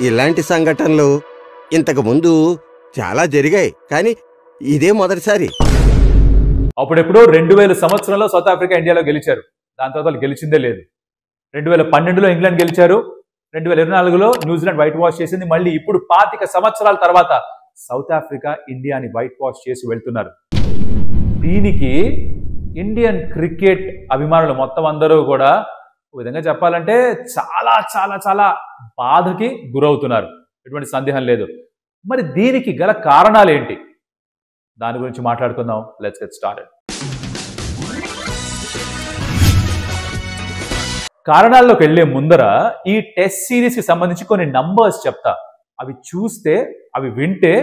ఇలాంటి సంఘటనలు ఇంతకు ముందు చాలా జరిగాయి, కానీ ఇదే మొదటిసారి. అప్పుడెప్పుడో 2000 సంవత్సరంలో సౌత్ ఆఫ్రికా ఇండియాలో గెలిచారు. దాని తర్వాత వాళ్ళు గెలిచిందే లేదు. 2012లో ఇంగ్లాండ్ గెలిచారు. 2024లో న్యూజిలాండ్ వైట్ వాష్ చేసింది. మళ్ళీ ఇప్పుడు 25 సంవత్సరాల తర్వాత సౌత్ ఆఫ్రికా ఇండియాని వైట్ వాష్ చేసి వెళ్తున్నారు. దీనికి ఇండియన్ క్రికెట్ అభిమానులు మొత్తం అందరూ కూడా ఒక విధంగా చెప్పాలంటే చాలా చాలా చాలా బాధకి గురవుతున్నారు. ఎటువంటి సందేహం లేదు. మరి దీనికి గల కారణాలు ఏంటి? దాని గురించి మాట్లాడుకుందాం. Let's get started. కారణాల్లోకి వెళ్లే ముందర ఈ టెస్ట్ సిరీస్ కి సంబంధించి కొన్ని నంబర్స్ చెప్తా. అవి చూస్తే, అవి వింటే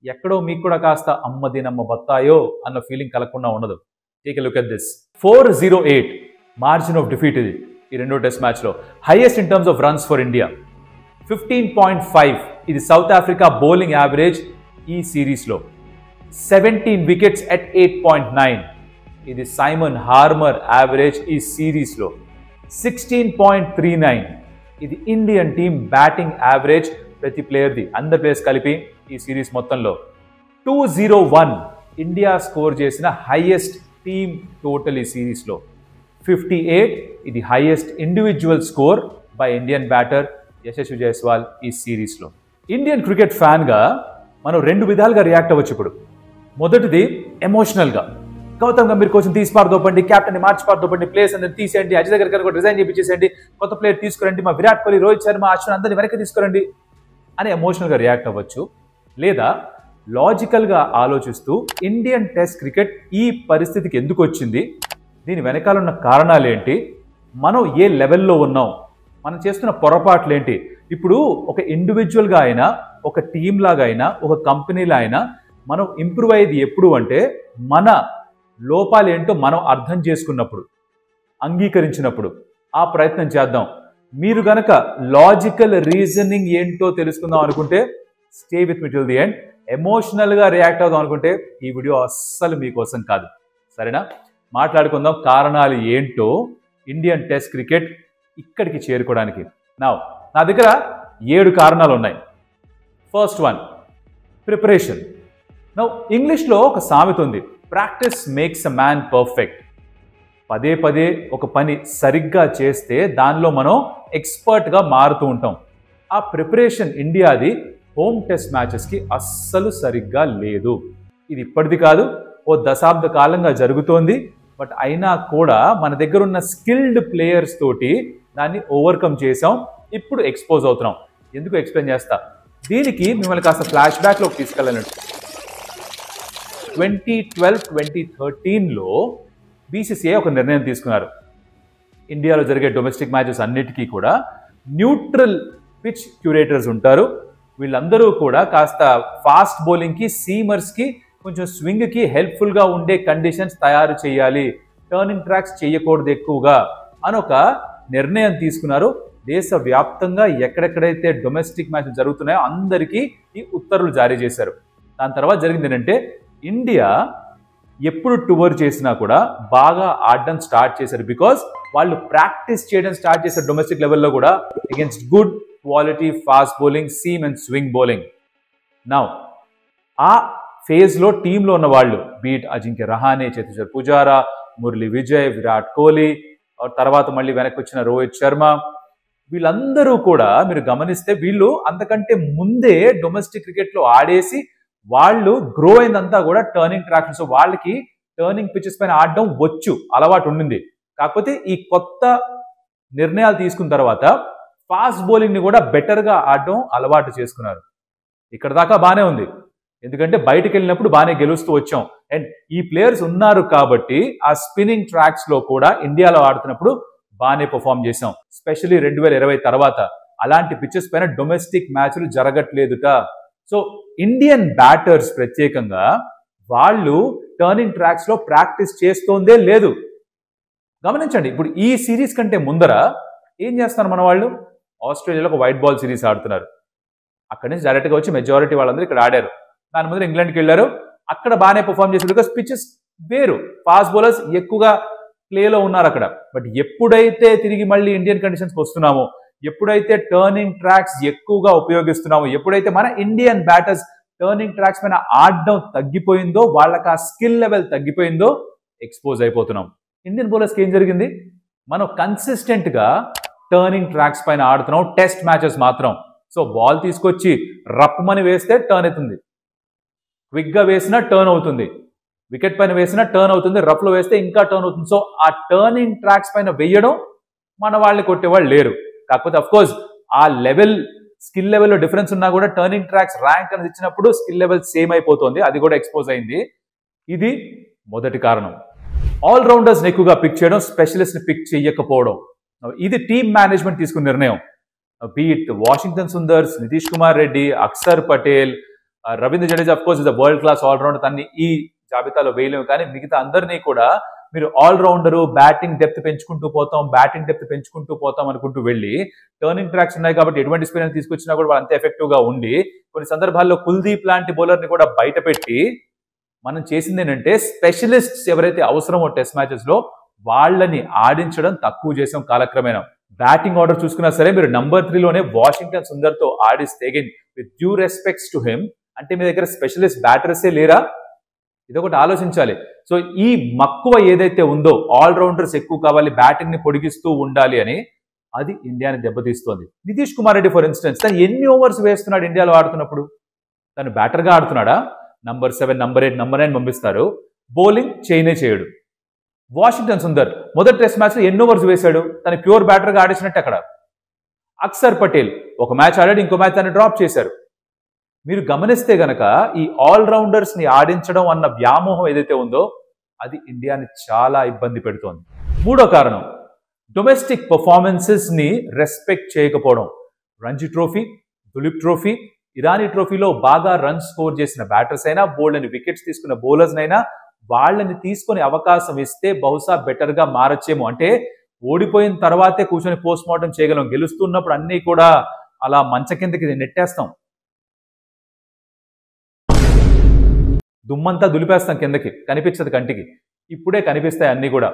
ఎక్కడో మీకు కూడా కాస్త అమ్మదినమ్మ బత్తాయో అన్న ఫీలింగ్ కలగకుండా ఉండదు. Take a look at this. 408 margin of defeat ఇది ఈ రెండో టెస్ట్ మ్యాచ్ లో. Highest in terms of runs for India. 15.5 ఇది సౌత్ ఆఫ్రికా బౌలింగ్ యావరేజ్ ఈ సిరీస్ లో. 17 వికెట్స్ అట్ 8.9 ఇది సైమన్ హార్మర్ యావరేజ్ ఈ సిరీస్ లో. 16.39 ఇది ఇండియన్ టీమ్ బ్యాటింగ్ యావరేజ్ ప్రతి ప్లేయర్ది, అందరి ప్లేయర్స్ కలిపి ఈ సిరీస్ మొత్తంలో. 201 ఇండియా స్కోర్ చేసిన హైయెస్ట్ టీమ్ టోటల్ ఈ సిరీస్లో. 58 ఇది highest individual score by Indian batter Yashasvi Jaiswal ఈ సిరీస్లో. ఇండియన్ క్రికెట్ ఫ్యాన్గా మనం రెండు విధాలుగా రియాక్ట్ అవ్వచ్చు ఇప్పుడు. మొదటిది ఎమోషనల్గా, గౌతమ్ గంభీర్ కోసం తీసి పారదోపండి, క్యాప్టెన్ని మార్చి పారదోపండి, ప్లేయర్స్ అందరిని తీసేయండి, అజయ్ దగ్గర కూడా రిజైన్ చేయించేసేయండి, కొత్త ప్లేయర్ తీసుకురండి, మా విరాట్ కోహ్లీ, రోహిత్ శర్మ, అశ్విన్ అందరినీ వెనక్కి తీసుకురండి అని ఎమోషనల్గా రియాక్ట్ అవ్వచ్చు. లేదా లాజికల్గా ఆలోచిస్తూ ఇండియన్ టెస్ట్ క్రికెట్ ఈ పరిస్థితికి ఎందుకు వచ్చింది, దీని వెనకాల ఉన్న కారణాలు ఏంటి, మనం ఏ లెవెల్లో ఉన్నాం, మనం చేస్తున్న పొరపాట్లు ఏంటి. ఇప్పుడు ఒక ఇండివిజువల్గా అయినా, ఒక టీం లాగా అయినా, ఒక కంపెనీలో అయినా మనం ఇంప్రూవ్ అయ్యేది ఎప్పుడు అంటే మన లోపాలు ఏంటో మనం అర్థం చేసుకున్నప్పుడు, అంగీకరించినప్పుడు. ఆ ప్రయత్నం చేద్దాం. మీరు గనక లాజికల్ రీజనింగ్ ఏంటో తెలుసుకుందాం అనుకుంటే stay with me till the end. ఎమోషనల్గా రియాక్ట్ అవుదాం అనుకుంటే ఈ వీడియో అస్సలు మీకోసం కాదు. సరేనా? మాట్లాడుకుందాం కారణాలు ఏంటో ఇండియన్ టెస్ట్ క్రికెట్ ఇక్కడికి చేరుకోవడానికి. నా దగ్గర 7 కారణాలు ఉన్నాయి. First one, preparation. ఇంగ్లీష్లో ఒక సామెత ఉంది, practice makes a man perfect. పదే పదే ఒక పని సరిగ్గా చేస్తే దానిలో మనం ఎక్స్పర్ట్గా మారుతూ ఉంటాం. ఆ ప్రిపరేషన్ ఇండియాది హోమ్ టెస్ట్ మ్యాచెస్కి అస్సలు సరిగ్గా లేదు. ఇది ఇప్పటిది కాదు, ఓ దశాబ్ద కాలంగా జరుగుతోంది. బట్ అయినా కూడా మన దగ్గర ఉన్న స్కిల్డ్ ప్లేయర్స్ తోటి దాన్ని ఓవర్కమ్ చేసాం. ఇప్పుడు ఎక్స్పోజ్ అవుతున్నాం. ఎందుకు ఎక్స్ప్లెయిన్ చేస్తా. దీనికి మిమ్మల్ని కాస్త ఫ్లాష్ బ్యాక్లోకి తీసుకెళ్ళాలంటే 2012-2013లో బీసీసీఐ ఒక నిర్ణయం తీసుకున్నారు. ఇండియాలో జరిగే డొమెస్టిక్ మ్యాచెస్ అన్నిటికీ కూడా న్యూట్రల్ పిచ్ క్యూరేటర్స్ ఉంటారు. వీళ్ళందరూ కూడా కాస్త ఫాస్ట్ బౌలింగ్కి, సీమర్స్కి, కొంచెం స్వింగ్కి హెల్ప్ఫుల్గా ఉండే కండిషన్స్ తయారు చేయాలి, టర్నింగ్ ట్రాక్స్ చేయకూడదు ఎక్కువగా అని ఒక నిర్ణయం తీసుకున్నారు. దేశవ్యాప్తంగా ఎక్కడెక్కడైతే డొమెస్టిక్ మ్యాచెస్ జరుగుతున్నాయో అందరికీ ఈ ఉత్తర్వులు జారీ చేశారు. దాని తర్వాత జరిగింది ఏంటంటే ఇండియా ఎప్పుడు టూర్ చేసినా కూడా బాగా ఆడడం స్టార్ట్ చేశారు. బికాస్ వాళ్ళు ప్రాక్టీస్ చేయడం స్టార్ట్ చేశారు డొమెస్టిక్ లెవెల్లో కూడా against good quality fast bowling, seam and swing bowling. ఆ ఫేజ్లో టీంలో ఉన్న వాళ్ళు బీట్ అజింక్య రహానే, చేతేశ్వర్ పుజారా, మురళీ విజయ్, విరాట్ కోహ్లీ, తర్వాత మళ్ళీ వెనక్కి వచ్చిన రోహిత్ శర్మ, వీళ్ళందరూ కూడా మీరు గమనిస్తే వీళ్ళు అంతకంటే ముందే డొమెస్టిక్ క్రికెట్లో ఆడేసి వాళ్ళు గ్రో అయిందంతా కూడా టర్నింగ్ ట్రాక్స్. సో వాళ్ళకి టర్నింగ్ పిచెస్ పైన ఆడడం వచ్చు, అలవాటు ఉండింది. కాకపోతే ఈ కొత్త నిర్ణయాలు తీసుకున్న తర్వాత ఫాస్ట్ బౌలింగ్ని కూడా బెటర్గా ఆడడం అలవాటు చేసుకున్నారు. ఇక్కడ దాకా బాగానే ఉంది, ఎందుకంటే బయటకు వెళ్ళినప్పుడు బాగానే గెలుస్తూ వచ్చాం. అండ్ ఈ ప్లేయర్స్ ఉన్నారు కాబట్టి ఆ స్పిన్నింగ్ ట్రాక్స్లో కూడా ఇండియాలో ఆడుతున్నప్పుడు బాగానే పర్ఫామ్ చేసాం. స్పెషల్లీ 2020 తర్వాత అలాంటి పిచెస్ పైన డొమెస్టిక్ మ్యాచ్లు జరగట్లేదుట. సో ఇండియన్ బ్యాటర్స్ ప్రత్యేకంగా వాళ్ళు టర్నింగ్ ట్రాక్స్లో ప్రాక్టీస్ చేస్తోందే లేదు. గమనించండి, ఇప్పుడు ఈ సిరీస్ కంటే ముందర ఏం చేస్తున్నారు మన వాళ్ళు? ఆస్ట్రేలియాలో ఒక వైట్ బాల్ సిరీస్ ఆడుతున్నారు. అక్కడి నుంచి డైరెక్ట్గా వచ్చి మెజారిటీ వాళ్ళందరూ ఇక్కడ ఆడారు. దాని ముందర ఇంగ్లాండ్కి వెళ్ళారు, అక్కడ బాగానే పర్ఫామ్ చేశారు. బికాస్ పిచెస్ వేరు, ఫాస్ట్ బౌలర్స్ ఎక్కువగా ప్లేలో ఉన్నారు అక్కడ. బట్ ఎప్పుడైతే తిరిగి మళ్ళీ ఇండియన్ కండిషన్స్కి వస్తున్నామో, ఎప్పుడైతే టర్నింగ్ ట్రాక్స్ ఎక్కువగా ఉపయోగిస్తున్నామో, ఎప్పుడైతే మన ఇండియన్ బ్యాటర్స్ టర్నింగ్ ట్రాక్స్ పైన ఆడడం తగ్గిపోయిందో, వాళ్ళకి ఆ స్కిల్ లెవెల్ తగ్గిపోయిందో ఎక్స్పోజ్ అయిపోతున్నాం. ఇండియన్ బౌలర్స్కి ఏం జరిగింది? మనం కన్సిస్టెంట్ గా టర్నింగ్ ట్రాక్స్ పైన ఆడుతున్నాం టెస్ట్ మ్యాచెస్ మాత్రం. సో బాల్ తీసుకొచ్చి రప్పమని వేస్తే టర్న్ అవుతుంది, క్విక్ గా వేసినా టర్న్ అవుతుంది, వికెట్ పైన వేసినా టర్న్ అవుతుంది, రఫ్ లో వేస్తే ఇంకా టర్న్ అవుతుంది. సో ఆ టర్నింగ్ ట్రాక్స్ పైన వేయడం మన వాళ్ళని కొట్టేవాళ్ళు లేరు. కాకపోతే అఫ్ కోర్స్ ఆ లెవెల్ స్కిల్ లెవెల్లో డిఫరెన్స్ ఉన్నా కూడా టర్నింగ్ ట్రాక్స్ ర్యాంక్ అనేది ఇచ్చినప్పుడు స్కిల్ లెవెల్ సేమ్ అయిపోతుంది, అది కూడా ఎక్స్పోజ్ అయింది. ఇది మొదటి కారణం. ఆల్రౌండర్స్ ఎక్కువగా పిక్ చేయడం, స్పెషలిస్ట్ పిక్ చేయకపోవడం, ఇది టీమ్ మేనేజ్మెంట్ తీసుకున్న నిర్ణయం. Be it Washington Sundars, Nitish Kumar Reddy, Akshar Patel, Ravindra Jadeja of course is the world class allrounder, తన్ని ఈ జాబితాలో వేయలేము. కానీ మిగతా అందరినీ కూడా మీరు ఆల్రౌండరు, బ్యాటింగ్ డెప్త్ పెంచుకుంటూ పోతాం అనుకుంటూ వెళ్ళి టర్నింగ్ ట్రాక్స్ ఉన్నాయి కాబట్టి ఎటువంటి స్పిన్నర్ తీసుకొచ్చినా కూడా వాళ్ళు అంతే ఎఫెక్టివ్ గా ఉండి, కొన్ని సందర్భాల్లో కుల్దీప్ లాంటి బౌలర్ని కూడా బయట పెట్టి మనం చేసింది ఏంటంటే స్పెషలిస్ట్స్ ఎవరైతే అవసరమో టెస్ట్ మ్యాచెస్ లో వాళ్ళని ఆడించడం తక్కువ చేసాం కాలక్రమేణా. బ్యాటింగ్ ఆర్డర్ చూసుకున్నా సరే మీరు నంబర్ 3లోనే వాషింగ్టన్ సుందర్ తో ఆడిస్తే, again with due respects to him, అంటే మీ దగ్గర స్పెషలిస్ట్ బ్యాటర్సే లేరా? ఇదొకటి ఆలోచించాలి. సో ఈ మక్కువ ఏదైతే ఉందో, ఆల్రౌండర్స్ ఎక్కువ కావాలి, బ్యాటింగ్ ని పొడిగిస్తూ ఉండాలి అని, అది ఇండియాని దెబ్బతీస్తోంది. నితీష్ కుమార్ రెడ్డి ఫర్ ఇన్స్టెన్స్ తను ఎన్ని ఓవర్స్ వేస్తున్నాడు ఇండియాలో ఆడుతున్నప్పుడు? తను బ్యాటర్ గా ఆడుతున్నాడా? నంబర్ 7, నంబర్ 8, నంబర్ 9 పంపిస్తారు, బౌలింగ్ చేయడు. వాషింగ్టన్ సుందర్ మొదటి టెస్ట్ మ్యాచ్ లో ఎన్ని ఓవర్స్ వేశాడు? తను ప్యూర్ బ్యాటర్ గా ఆడిసినట్టు అక్కడ. అక్షర్ పటేల్ ఒక మ్యాచ్ ఆడాడు, ఇంకో మ్యాచ్ తను డ్రాప్ చేశారు. మీరు గమనిస్తే గనక ఈ ఆల్రౌండర్స్ ని ఆడించడం అన్న వ్యామోహం ఏదైతే ఉందో అది ఇండియాని చాలా ఇబ్బంది పెడుతోంది. మూడో కారణం, డొమెస్టిక్ పర్ఫార్మెన్సెస్ ని రెస్పెక్ట్ చేయకపోవడం. రంజీ ట్రోఫీ, దులీప్ ట్రోఫీ, ఇరానీ ట్రోఫీలో బాగా రన్ స్కోర్ చేసిన బ్యాటర్స్ అయినా, బోల్డెన్ వికెట్స్ తీసుకున్న బౌలర్స్ అయినా వాళ్ళని తీసుకొని అవకాశం ఇస్తే బహుశా బెటర్ గా మారచ్చేమో. అంటే ఓడిపోయిన తర్వాతే కూర్చొని పోస్ట్ మార్టం చేయగలం, గెలుస్తున్నప్పుడు అన్ని కూడా అలా మంచ కిందకి నెట్టేస్తాం, దుమ్మంతా దులిపేస్తాం కిందకి, కనిపించదు కంటికి. ఇప్పుడే కనిపిస్తాయి అన్ని కూడా.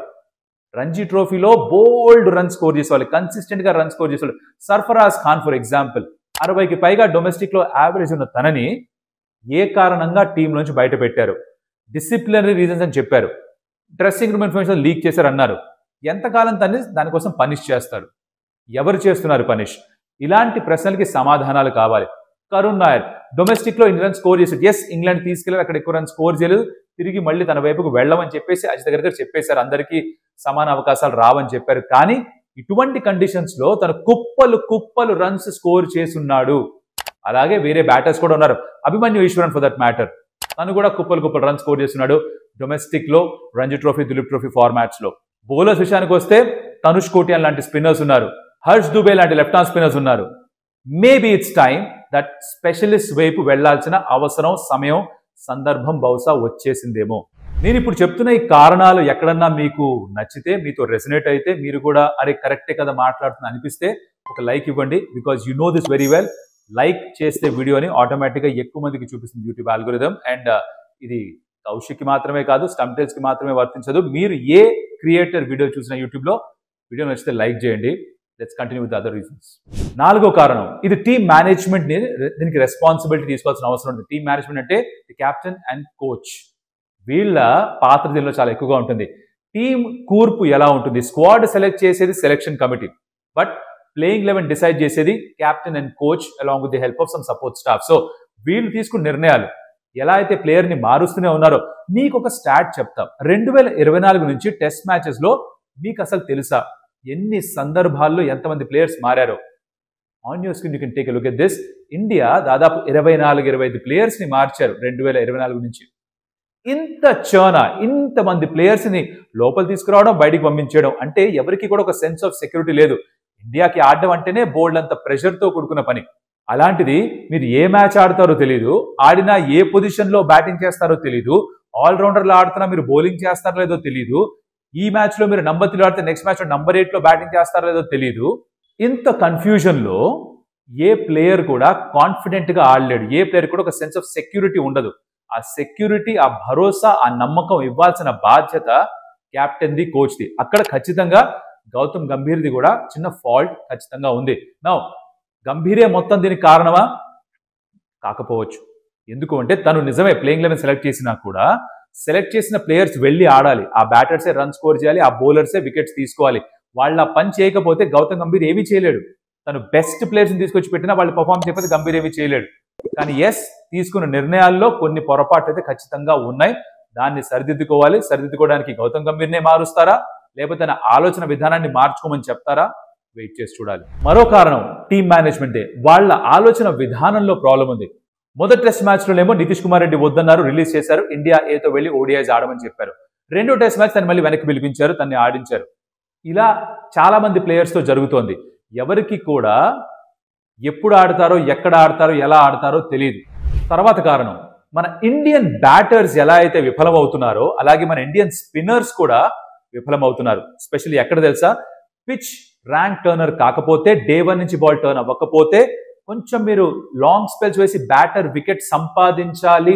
రంజీ ట్రోఫీలో బోల్డ్ రన్ స్కోర్ చేసేవాళ్ళు, కన్సిస్టెంట్ గా రన్ స్కోర్ చేసేవాళ్ళు. సర్ఫరాజ్ ఖాన్ ఫర్ ఎగ్జాంపుల్ 60కి పైగా డొమెస్టిక్ లో యావరేజ్ ఉన్న తనని ఏ కారణంగా టీం నుంచి బయట పెట్టారు? డిసిప్లినరీ రీజన్స్ అని చెప్పారు, డ్రెస్సింగ్ రూమ్ ఇన్ఫర్మేషన్ లీక్ చేశారు అన్నారు. ఎంతకాలం తన్ని దానికోసం పనిష్ చేస్తారు? ఎవరు చేస్తున్నారు పనిష్? ఇలాంటి ప్రశ్నలకి సమాధానాలు కావాలి. కరుణ్ నాయర్ డొమెస్టిక్ లో ఇన్ని రన్ స్కోర్ చేశాడు, ఎస్ ఇంగ్లాండ్ తీసుకెళ్ళారు, అక్కడ ఎక్కువ రన్ స్కోర్ చేయలేదు, తిరిగి మళ్ళీ తన వైపుకు వెళ్ళమని చెప్పేసి అజిత్ దగ్గర చెప్పేశారు, అందరికీ సమాన అవకాశాలు రావని చెప్పారు. కానీ ఇటువంటి కండిషన్స్ లో తను కుప్పలు రన్స్ స్కోర్ చేసున్నాడు. అలాగే వేరే బ్యాటర్స్ కూడా ఉన్నారు, Abhimanyu Easwaran for that matter, తను కూడా కుప్పలు రన్ స్కోర్ చేస్తున్నాడు డొమెస్టిక్ లో, Ranji trophy, Duleep trophy formats లో. బౌలర్స్ విషయానికి వస్తే తనుష్ కోటియాన్ లాంటి స్పిన్నర్స్ ఉన్నారు, హర్ష్ దుబే లాంటి లెఫ్ట్ ఆర్మ్ స్పిన్నర్స్ ఉన్నారు. Maybe it's time that specialist వైపు వెళ్లాల్సిన అవసరం, సమయం, సందర్భం బహుశా వచ్చేసిందేమో. నేను ఇప్పుడు చెప్తున్న ఈ కారణాలు ఎక్కడన్నా మీకు నచ్చితే, మీతో రెసినేట్ అయితే, మీరు కూడా అరే కరెక్టే కదా మాట్లాడుతున్నా అనిపిస్తే ఒక లైక్ ఇవ్వండి. Because you know this very well. Like చేస్తే వీడియోని ఆటోమేటిక్గా ఎక్కువ మందికి చూపిస్తుంది యూట్యూబ్ ఆల్గోరిథం. అండ్ ఇది కౌశిక్కి మాత్రమే కాదు, స్టంప్టేల్స్కి మాత్రమే వర్తించదు. మీరు ఏ క్రియేటర్ వీడియో చూసినా యూట్యూబ్లో, వీడియో నచ్చితే లైక్ చేయండి. Let's continue with other reasons. నాలుగో కారణం, ఇది టీమ్ మేనేజ్మెంట్ ని దీనికి రెస్పాన్సిబిలిటీ తీసుకోవాల్సిన అవసరం ఉంది. టీమ్ మేనేజ్మెంట్ అంటే ది కెప్టెన్ అండ్ కోచ్, వీళ్ళ పాత్ర దీనిలో చాలా ఎక్కువగా ఉంటుంది. టీమ్ కూర్పు ఎలా ఉంటుంది? స్క్వాడ్ సెలెక్ట్ చేసేది selection committee, but playing 11 decide చేసేది captain and coach along with the help of some support staff. So వీళ్ళు తీసుకున్న నిర్ణయాలు ఎలా అయితే ప్లేయర్ ని మారుస్తూనే ఉన్నారో. మీకు ఒక స్టాట్ చెప్తాం, 2024 నుంచి టెస్ట్ మ్యాచెస్ లో మీకు అసలు తెలుసా ఎన్ని సందర్భాల్లో ఎంతమంది ప్లేయర్స్ మారారో? On your screen you can take a look at this. India దాదాపు 24-25 ప్లేయర్స్ ని మార్చారు 2024 నుంచి. ఇంత చర్న, ఇంతమంది ప్లేయర్స్ ని లోపల తీసుకురావడం, బయటికి పంపించడం అంటే ఎవరికి కూడా ఒక సెన్స్ ఆఫ్ సెక్యూరిటీ లేదు. ఇండియాకి ఆడడం అంటేనే బోల్డ్ అంత ప్రెషర్ తో కూడుకున్న పని. అలాంటిది మీరు ఏ మ్యాచ్ ఆడతారో తెలీదు, ఆడినా ఏ పొజిషన్ లో బ్యాటింగ్ చేస్తారో తెలీదు, ఆల్రౌండర్లో ఆడుతున్నా మీరు బౌలింగ్ చేస్తారో లేదో తెలీదు, ఈ మ్యాచ్ లో మీరు నంబర్ 3 ఆడితే నెక్స్ట్ మ్యాచ్ లో నంబర్ 8 లో బ్యాటింగ్ చేస్తారో లేదో తెలీదు. ఇంత కన్ఫ్యూజన్ లో ఏ ప్లేయర్ కూడా కాన్ఫిడెంట్ గా ఆడలేడు, ఏ ప్లేయర్ కూడా ఒక సెన్స్ ఆఫ్ సెక్యూరిటీ ఉండదు. ఆ సెక్యూరిటీ, ఆ భరోసా, ఆ నమ్మకం ఇవ్వాల్సిన బాధ్యత కెప్టెన్ ది, కోచ్ ది. అక్కడ ఖచ్చితంగా గౌతమ్ గంభీర్ది కూడా చిన్న ఫాల్ట్ ఖచ్చితంగా ఉంది. నౌ గంభీరే మొత్తం దీనికి కారణమా? కాకపోవచ్చు. ఎందుకు అంటే తను నిజమే ప్లేయింగ్ 11 సెలెక్ట్ చేసినా కూడా సెలెక్ట్ చేసిన ప్లేయర్స్ వెళ్ళి ఆడాలి. ఆ బ్యాటర్సే రన్ స్కోర్ చేయాలి, ఆ బౌలర్సే వికెట్స్ తీసుకోవాలి. వాళ్ళ పని చేయకపోతే గౌతమ్ గంభీర్ ఏమీ చేయలేడు. తను బెస్ట్ ప్లేయర్స్ని తీసుకొచ్చి పెట్టినా వాళ్ళు పర్ఫామ్ చేయకపోతే గంభీర్ ఏమీ చేయలేడు. కానీ తీసుకున్న నిర్ణయాల్లో కొన్ని పొరపాట్లు అయితే ఖచ్చితంగా ఉన్నాయి. దాన్ని సరిదిద్దుకోవాలి. సరిదిద్దుకోవడానికి గౌతమ్ గంభీర్నే మారుస్తారా, లేకపోతే తన ఆలోచన విధానాన్ని మార్చుకోమని చెప్తారా? వెయిట్ చేసి చూడాలి. మరో కారణం టీమ్ మేనేజ్మెంటే. వాళ్ళ ఆలోచన విధానంలో ప్రాబ్లం ఉంది. మొదటి టెస్ట్ మ్యాచ్లోనేమో నితీష్ కుమార్ రెడ్డి వద్దన్నారు, రిలీజ్ చేశారు. ఇండియా ఏతో వెళ్ళి ఓడిఐస్ ఆడమని చెప్పారు. రెండో టెస్ట్ మ్యాచ్ తను మళ్ళీ వెనక్కి పిలిపించారు, తన్ని ఆడించారు. ఇలా చాలా మంది ప్లేయర్స్తో జరుగుతోంది. ఎవరికి కూడా ఎప్పుడు ఆడతారో, ఎక్కడ ఆడతారో, ఎలా ఆడతారో తెలియదు. తర్వాత కారణం మన ఇండియన్ బ్యాటర్స్ ఎలా అయితే విఫలమవుతున్నారో అలాగే మన ఇండియన్ స్పిన్నర్స్ కూడా విఫలమవుతున్నారు. స్పెషల్లీ ఎక్కడ తెలుసా? పిచ్ ర్యాంక్ టర్నర్ కాకపోతే, డే 1 నుంచి బాల్ టర్న్ అవ్వకపోతే, కొంచెం మీరు లాంగ్ స్పెల్స్ వేసి బ్యాటర్ వికెట్ సంపాదించాలి,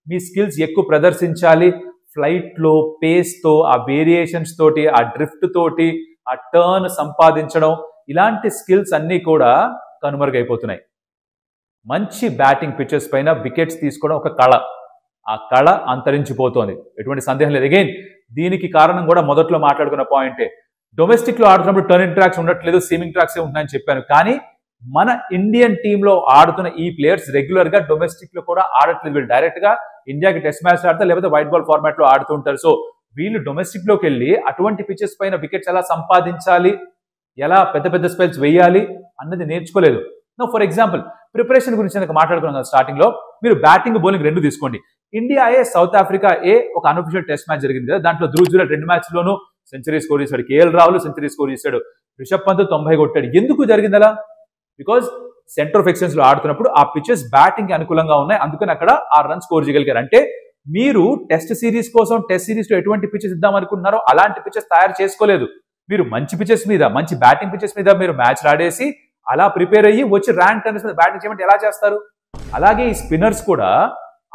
మీ స్కిల్స్ ఎక్కువ ప్రదర్శించాలి, ఫ్లైట్లో పేస్తో, ఆ వేరియేషన్స్ తోటి, ఆ డ్రిఫ్ట్ తోటి, ఆ టర్న్ సంపాదించడం, ఇలాంటి స్కిల్స్ అన్నీ కూడా కనుమరుగైపోతున్నాయి. మంచి బ్యాటింగ్ పిచెస్ పైన వికెట్స్ తీసుకోవడం ఒక కళ. ఆ కళ అంతరించిపోతోంది, ఎటువంటి సందేహం లేదు. అగైన్ దీనికి కారణం కూడా మొదట్లో మాట్లాడుకున్న పాయింటే. డొమెస్టిక్లో ఆడుతున్నప్పుడు టర్నింగ్ ట్రాక్స్ ఉండట్లేదు, సీమింగ్ ట్రాక్సే ఉంటున్నాయని చెప్పాను. కానీ మన ఇండియన్ టీంలో ఆడుతున్న ఈ ప్లేయర్స్ రెగ్యులర్గా డొమెస్టిక్లో కూడా ఆడట్లేదు. వీళ్ళు డైరెక్ట్గా ఇండియాకి టెస్ట్ మ్యాచ్ ఆడతారు, లేకపోతే వైట్ బాల్ ఫార్మాట్లో ఆడుతూ ఉంటారు. సో వీళ్ళు డొమెస్టిక్లోకి వెళ్ళి అటువంటి పిచెస్ పైన వికెట్స్ ఎలా సంపాదించాలి, ఎలా పెద్ద పెద్ద స్పెల్స్ వేయాలి అన్నది నేర్చుకోలేదు. ఫర్ ఎగ్జాంపుల్ ప్రిపరేషన్ గురించి నాకు మాట్లాడుకున్నాం కదా స్టార్టింగ్ లో. మీరు బ్యాటింగ్ బౌలింగ్ రెండు తీసుకోండి. ఇండియా సౌత్ ఆఫ్రికా ఒక అన్అఫిషియల్ టెస్ట్ మ్యాచ్ జరిగింది కదా, దాంట్లో ధ్రువ్ జురేల్ 2 మ్యాచ్లోనూ సెంచరీ స్కోర్ చేశాడు, కేఎల్ రాహుల్ సెంచరీ స్కోర్ చేశాడు, రిషబ్ పంత్ 90 కొట్టాడు. ఎందుకు జరిగింది అలా? బికాజ్ సెంటర్ ఆఫ్ ఎక్సలెన్స్ లో ఆడుతున్నప్పుడు ఆ పిచెస్ బ్యాటింగ్ కి అనుకూలంగా ఉన్నాయి, అందుకని అక్కడ ఆ రన్ స్కోర్ చేయగలిగారు. అంటే మీరు టెస్ట్ సిరీస్ కోసం టెస్ట్ సిరీస్ లో ఎటువంటి పిచెస్ ఇద్దాం అనుకుంటున్నారో అలాంటి పిచెస్ తయారు చేసుకోలేదు. మీరు మంచి పిచెస్ మీద, మంచి బ్యాటింగ్ పిచెస్ మీద మీరు మ్యాచ్ ఆడేసి అలా ప్రిపేర్ అయ్యి వచ్చి ర్యాంక్ టర్నర్స్ మీద బ్యాటింగ్ చేయమంటే ఎలా చేస్తారు? అలాగే ఈ స్పిన్నర్స్ కూడా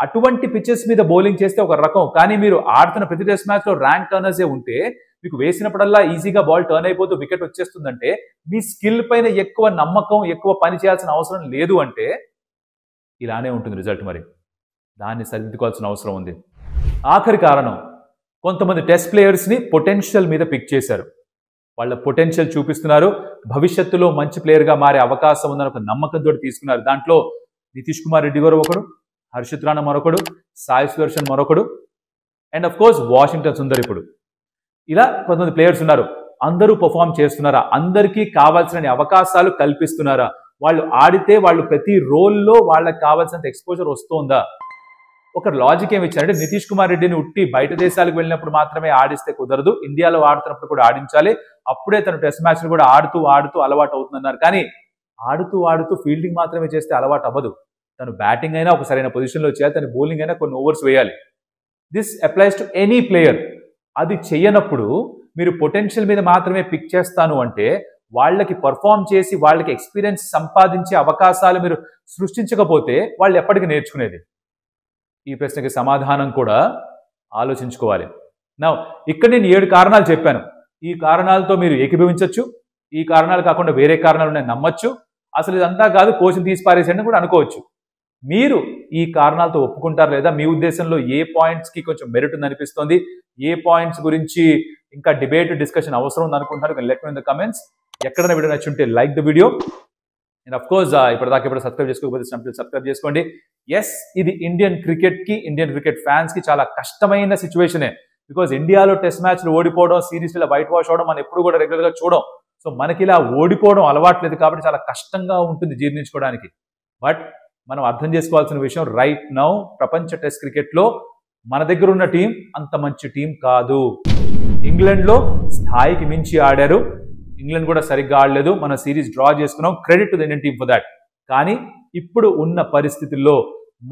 అటువంటి పిచెస్ మీద బౌలింగ్ చేస్తే ఒక రకం, కానీ మీరు ఆడుతున్న ప్రతి టెస్ట్ మ్యాచ్ లో ర్యాంక్ టర్నర్సే ఉంటే మీకు వేసినప్పుడల్లా ఈజీగా బాల్ టర్న్ అయిపోతూ వికెట్ వచ్చేస్తుందంటే మీ స్కిల్ పైన ఎక్కువ నమ్మకం, ఎక్కువ పని చేయాల్సిన అవసరం లేదు అంటే ఇలానే ఉంటుంది రిజల్ట్. మరి దాన్ని సరిదిద్దుకోవాల్సిన అవసరం ఉంది. ఆఖరి కారణం, కొంతమంది టెస్ట్ ప్లేయర్స్ని పొటెన్షియల్ మీద పిక్ చేశారు. వాళ్ళ పొటెన్షియల్ చూపిస్తున్నారు, భవిష్యత్తులో మంచి ప్లేయర్గా మారే అవకాశం ఉందని ఒక నమ్మకంతో తీసుకున్నారు. దాంట్లో నితీష్ కుమార్ రెడ్డి గారు ఒకడు, హర్షిత్ రాణా మరొకడు, సాయి సుదర్శన్ మరొకడు, and of course Washington Sundar. ఇప్పుడు ఇలా కొంతమంది ప్లేయర్స్ ఉన్నారు. అందరూ పర్ఫామ్ చేస్తున్నారా? అందరికీ కావాల్సిన అవకాశాలు కల్పిస్తున్నారా? వాళ్ళు ఆడితే వాళ్ళు ప్రతి రోల్లో వాళ్ళకి కావాల్సినంత ఎక్స్పోజర్ వస్తుందా? ఒక లాజిక్ ఏమి ఇచ్చారంటే నితీష్ కుమార్ రెడ్డిని ఉట్టి బయట దేశాలకు వెళ్ళినప్పుడు మాత్రమే ఆడిస్తే కుదరదు, ఇండియాలో ఆడుతున్నప్పుడు కూడా ఆడించాలి, అప్పుడే తను టెస్ట్ మ్యాచ్లు కూడా ఆడుతూ ఆడుతూ అలవాటు అవుతుందన్నారు. కానీ ఆడుతూ ఆడుతూ ఫీల్డింగ్ మాత్రమే చేస్తే అలవాటు అవ్వదు. తను బ్యాటింగ్ అయినా ఒక సరైన పొజిషన్లో చేయాలి, తను బౌలింగ్ అయినా కొన్ని ఓవర్స్ వేయాలి. This applies to any player. అది చేయనప్పుడు మీరు పొటెన్షియల్ మీద మాత్రమే పిక్ చేస్తాను అంటే వాళ్ళకి పర్ఫామ్ చేసి వాళ్ళకి ఎక్స్పీరియన్స్ సంపాదించే అవకాశాలు మీరు సృష్టించకపోతే వాళ్ళు ఎప్పటికీ నేర్చుకునేది? ఈ ప్రశ్నకి సమాధానం కూడా ఆలోచించుకోవాలి. ఇక్కడ నేను 7 కారణాలు చెప్పాను. ఈ కారణాలతో మీరు ఏకీభవించవచ్చు, ఈ కారణాలు కాకుండా వేరే కారణాలు నేను నమ్మచ్చు, అసలు ఇదంతా కాదు కోచింగ్ తీసి పారేసేయండి కూడా అనుకోవచ్చు. మీరు ఈ కారణాలతో ఒప్పుకుంటారు లేదా? మీ ఉద్దేశంలో ఏ పాయింట్స్కి కొంచెం మెరిట్ ఉంది అనిపిస్తుంది, ఏ పాయింట్స్ గురించి ఇంకా డిబేట్ డిస్కషన్ అవసరం ఉంది అనుకుంటున్నారు? Let me in the comments. ఎక్కడైనా వీడియో నచ్చుంటే like the video, and of course ఇప్పటిదాకా ఎప్పుడు సబ్స్క్రైబ్ చేసుకోకపోతే సబ్స్క్రైబ్ చేసుకోండి. ఇది ఇండియన్ క్రికెట్కి, ఇండియన్ క్రికెట్ ఫ్యాన్స్కి చాలా కష్టమైన సిచ్యువేషనే. బికాజ్ ఇండియాలో టెస్ట్ మ్యాచ్లు ఓడిపోవడం, సిరీస్లో వైట్ వాష్ అవడం మనం ఎప్పుడు కూడా రెగ్యులర్గా చూడం. సో మనకి ఇలా ఓడిపోవడం అలవాట్లేదు కాబట్టి చాలా కష్టంగా ఉంటుంది జీర్ణించుకోవడానికి. బట్ మనం అర్థం చేసుకోవాల్సిన విషయం, రైట్ నౌ ప్రపంచ టెస్ట్ క్రికెట్లో మన దగ్గర ఉన్న టీం అంత మంచి టీం కాదు. ఇంగ్లాండ్లో స్థాయికి మించి ఆడారు, ఇంగ్లాండ్ కూడా సరిగ్గా ఆడలేదు, మన సిరీస్ డ్రా చేసుకున్నాం, credit to the Indian team for that. కానీ ఇప్పుడు ఉన్న పరిస్థితుల్లో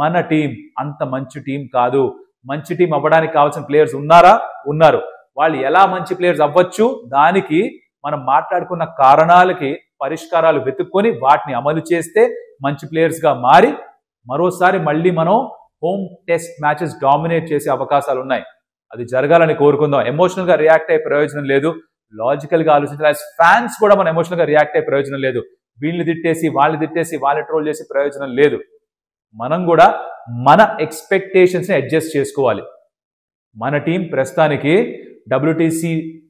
మన టీం అంత మంచి టీం కాదు. మంచి టీం అవ్వడానికి కావాల్సిన ప్లేయర్స్ ఉన్నారా? ఉన్నారు. వాళ్ళు ఎలా మంచి ప్లేయర్స్ అవ్వచ్చు, దానికి మనం మాట్లాడుకున్న కారణాలకి పరిష్కారాలు వెతుక్కొని వాటిని అమలు చేస్తే మంచి ప్లేయర్స్గా మారి మరోసారి మళ్ళీ మనం హోమ్ టెస్ట్ మ్యాచెస్ డామినేట్ చేసే అవకాశాలు ఉన్నాయి. అది జరగాలని కోరుకుందాం. ఎమోషనల్గా రియాక్ట్ అయ్యే ప్రయోజనం లేదు. లాజికల్గా ఆలోచించాలి. యాజ్ ఫ్యాన్స్ కూడా మనం ఎమోషనల్గా రియాక్ట్ అయ్యే ప్రయోజనం లేదు. వీళ్ళని తిట్టేసి వాళ్ళని ట్రోల్ చేసి ప్రయోజనం లేదు. మనం కూడా మన ఎక్స్పెక్టేషన్స్ని అడ్జస్ట్ చేసుకోవాలి. మన టీం ప్రస్తుతానికి WTC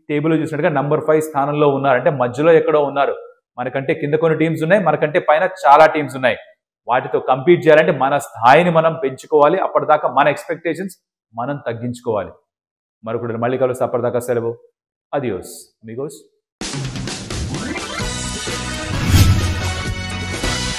టేబుల్ చూసినట్టుగా నంబర్ 5 స్థానంలో ఉన్నారు. అంటే మధ్యలో ఎక్కడో ఉన్నారు. మనకంటే కింద కొన్ని టీమ్స్ ఉన్నాయి, మనకంటే పైన చాలా టీమ్స్ ఉన్నాయి. వాటితో కంపీట్ చేయాలంటే మన స్థాయిని మనం పెంచుకోవాలి. అప్పటిదాకా మన ఎక్స్పెక్టేషన్స్ మనం తగ్గించుకోవాలి. మరొకటి మళ్ళీ కలుస్తే అప్పటిదాకా సెలవు. అదియోస్ అమిగోస్.